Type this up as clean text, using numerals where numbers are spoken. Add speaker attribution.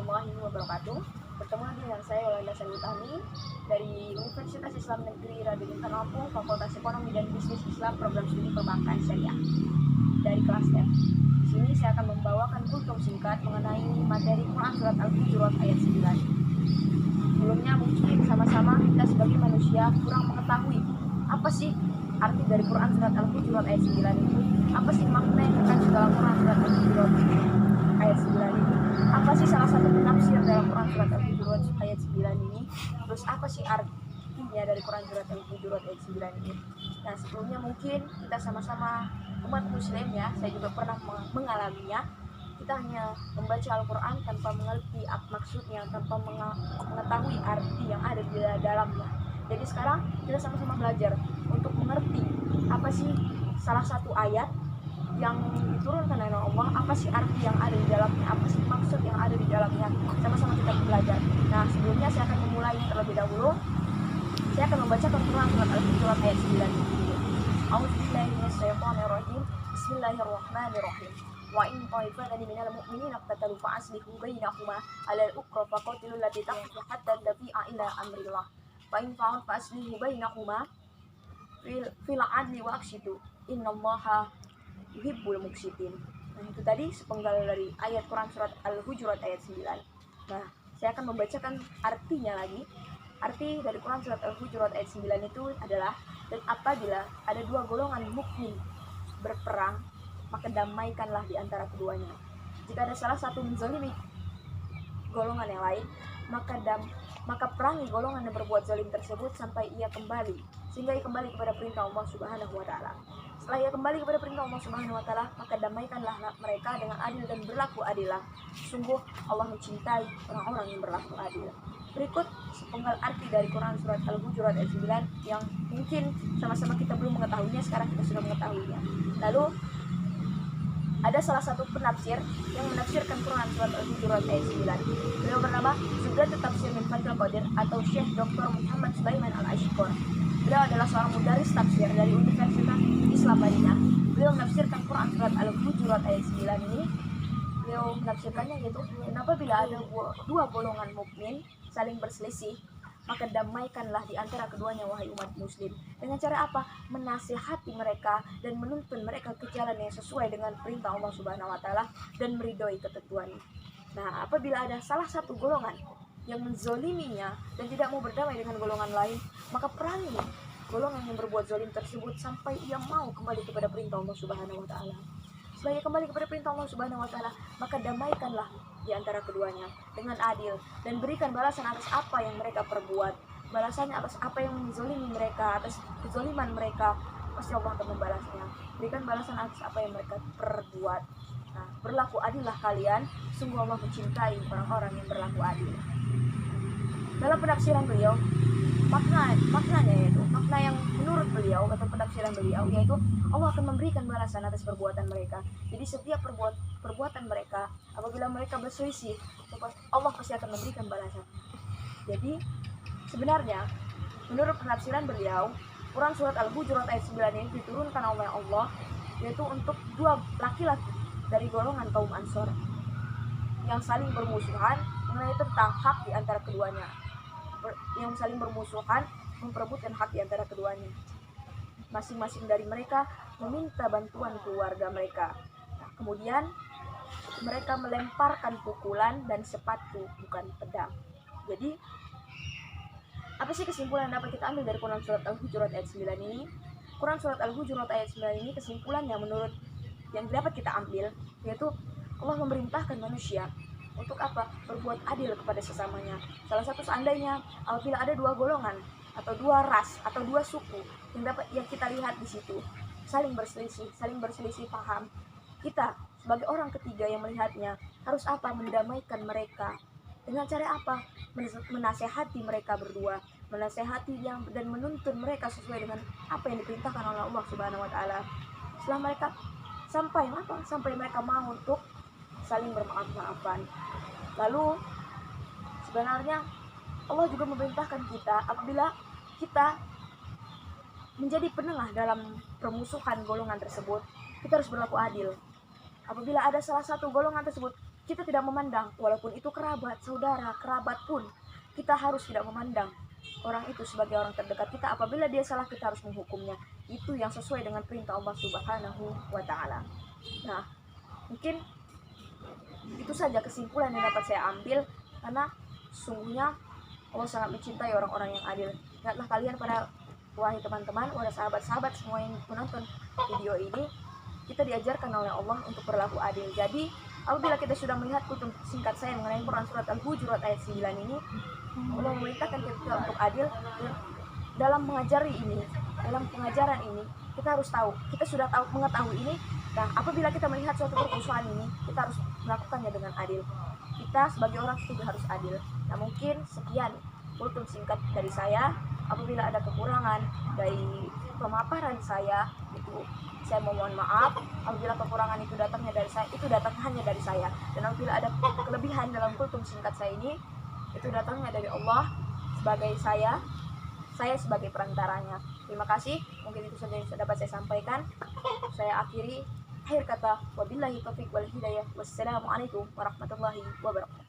Speaker 1: warahmatullahi wabarakatuh. Bertemu lagi dengan saya Yolanda Utami dari Universitas Islam Negeri Raden Intan Lampung, Fakultas Ekonomi dan Bisnis Islam, Program Studi Perbankan Syariah dari kelas F. Di sini saya akan membawakan kultum singkat mengenai materi Quran Surat Al-Hujurat ayat 9. Sebelumnya mungkin sama-sama kita sebagai manusia kurang mengetahui apa sih arti dari Quran Surat Al-Hujurat ayat 9 itu, apa sih makna yang terkandung dalam Quran Surat Al-Hujurat ayat 9 ini, apa sih salah satu penafsir dalam Quran Surat Al-Hujurat ayat 9 ini, terus apa sih artinya dari Quran Surat Al-Hujurat ayat 9 ini. Nah, sebelumnya mungkin kita sama-sama umat muslim ya, saya juga pernah mengalaminya. Kita hanya membaca Al-Quran tanpa mengerti maksudnya, tanpa mengetahui arti yang ada di dalamnya. Jadi sekarang kita sama-sama belajar untuk mengerti apa sih salah satu ayat yang diturunkan oleh Allah, apa sih arti yang ada di dalamnya, apa sih maksud yang ada di dalamnya. Sama-sama kita belajar. Nah, sebelumnya saya akan memulai terlebih dahulu. Saya akan membacakan Quran Surat Al-Hujurat ayat 9 ini. A'udzubillahi minasyaitonirrajim. Bismillahirrahmanirrahim. Wa in ta'ifatani minal mu'minina iqtatalu fa'aslihu bainahuma 'alal ukhra faqatilul lati taqfu hatta tafi'a ila amrillah. Fa in fa'at fa'aslihu bainahuma fil 'adli wa aqsitu. Innallaha yuhibbul muqsitin. Nah, itu tadi sepenggal dari ayat Quran Surat Al-Hujurat ayat 9. Nah, saya akan membacakan artinya lagi. Arti dari Quran Surat Al-Hujurat ayat 9 itu adalah, dan apabila ada dua golongan mukmin berperang, maka damaikanlah di antara keduanya. Jika ada salah satu menzalimi golongan yang lain, maka perangi golongan yang berbuat zalim tersebut sampai ia kembali, sehingga ia kembali kepada perintah Allah Subhanahu wa taala. Setelah ia kembali kepada perintah Allah Subhanahu wa taala, maka damaikanlah mereka dengan adil dan berlaku adillah. Sungguh Allah mencintai orang-orang yang berlaku adil. Berikut sepenggal arti dari Quran Surat Al-Hujurat ayat 9 yang mungkin sama-sama kita belum mengetahuinya, sekarang kita sudah mengetahuinya. Lalu ada salah satu penafsir yang menafsirkan Quran Surat Al-Hujurat ayat 9. Beliau bernama Zuhdatul Tafsir min Fathul Qadir atau Syekh Dr. Muhammad Sulaiman Al-Ashqar. Beliau adalah seorang mudaris tafsir dari Universitas Islam Madinah. Beliau menafsirkan Quran Surat Al-Hujurat ayat 9 ini. Beliau menafsirkannya yaitu, kenapa bila ada dua golongan mukmin saling berselisih, maka damaikanlah di antara keduanya wahai umat muslim. Dengan cara apa? Menasihati mereka dan menuntun mereka ke jalan yang sesuai dengan perintah Allah Subhanahu wa taala dan meridhoi ketentuan. Nah, apabila ada salah satu golongan yang menzoliminya dan tidak mau berdamai dengan golongan lain, maka perangi golongan yang berbuat zalim tersebut sampai ia mau kembali kepada perintah Allah Subhanahu wa taala. Setelah ia kembali kepada perintah Allah Subhanahu wa taala, maka damaikanlah di antara keduanya dengan adil dan berikan balasan atas apa yang mereka perbuat. Balasannya atas apa yang menzalimi mereka, atas kezaliman mereka, pasti Allah akan membalasnya. Berikan balasan atas apa yang mereka perbuat. Nah, berlaku adillah kalian, sungguh Allah mencintai orang-orang yang berlaku adil. Dalam penafsiran beliau, maknanya yaitu makna yang menurut beliau atau penafsiran beliau yaitu Allah akan memberikan balasan atas perbuatan mereka. Jadi setiap perbuatan mereka, apabila mereka berselisih, Allah pasti akan memberikan balasan. Jadi sebenarnya menurut penafsiran beliau, Quran Surat Al-Hujurat ayat 9 ini diturunkan oleh Allah yaitu untuk dua laki-laki dari golongan kaum Ansor yang saling bermusuhan mengenai tentang hak di antara keduanya, yang saling bermusuhan memperebutkan hak di antara keduanya. Masing-masing dari mereka meminta bantuan keluarga mereka. Nah, kemudian mereka melemparkan pukulan dan sepatu, bukan pedang. Jadi apa sih kesimpulan yang dapat kita ambil dari Quran Surat Al-Hujurat ayat 9 ini? Quran Surat Al-Hujurat ayat 9 ini kesimpulannya menurut yang dapat kita ambil yaitu Allah memerintahkan manusia untuk apa? Berbuat adil kepada sesamanya. Salah satu seandainya apabila ada dua golongan atau dua ras atau dua suku yang kita lihat di situ saling berselisih paham, kita sebagai orang ketiga yang melihatnya harus apa? Mendamaikan mereka. Dengan cara apa? Menasehati mereka berdua, menasehati dan menuntun mereka sesuai dengan apa yang diperintahkan oleh Allah Subhanahu wa taala. Setelah mereka sampai mereka mau untuk saling bermaaf-maafan. Lalu sebenarnya Allah juga memerintahkan kita apabila kita menjadi penengah dalam permusuhan golongan tersebut, kita harus berlaku adil. Apabila ada salah satu golongan tersebut kita tidak memandang, walaupun itu kerabat, saudara, kerabat pun, kita harus tidak memandang orang itu sebagai orang terdekat kita. Apabila dia salah, kita harus menghukumnya. Itu yang sesuai dengan perintah Allah Subhanahu wa Ta'ala. Nah, mungkin itu saja kesimpulan yang dapat saya ambil, karena sungguhnya Allah sangat mencintai orang-orang yang adil. Ingatlah kalian, pada wahai teman-teman, wahai sahabat-sahabat semua yang menonton video ini, kita diajarkan oleh Allah untuk berlaku adil. Jadi apabila kita sudah melihat kutub singkat saya mengenai Quran surat Al-Hujurat ayat 9 ini, Allah memerintahkan kita untuk adil dalam mengajari ini, dalam pengajaran ini. Kita harus tahu, kita sudah mengetahui ini. Nah, apabila kita melihat suatu permusuhan ini, kita harus melakukannya dengan adil. Kita sebagai orang juga harus adil. Nah, mungkin sekian kutub singkat dari saya. Apabila ada kekurangan dari pemaparan saya, itu saya mohon maaf. Apabila kekurangan itu datangnya dari saya, itu datang hanya dari saya. Dan apabila ada kelebihan dalam kultum singkat saya ini, itu datangnya dari Allah sebagai saya sebagai perantaranya. Terima kasih. Mungkin itu saja yang dapat saya sampaikan. Saya akhiri. Akhir kata, wabillahi taufiq wal hidayah. Wassalamualaikum warahmatullahi wabarakatuh.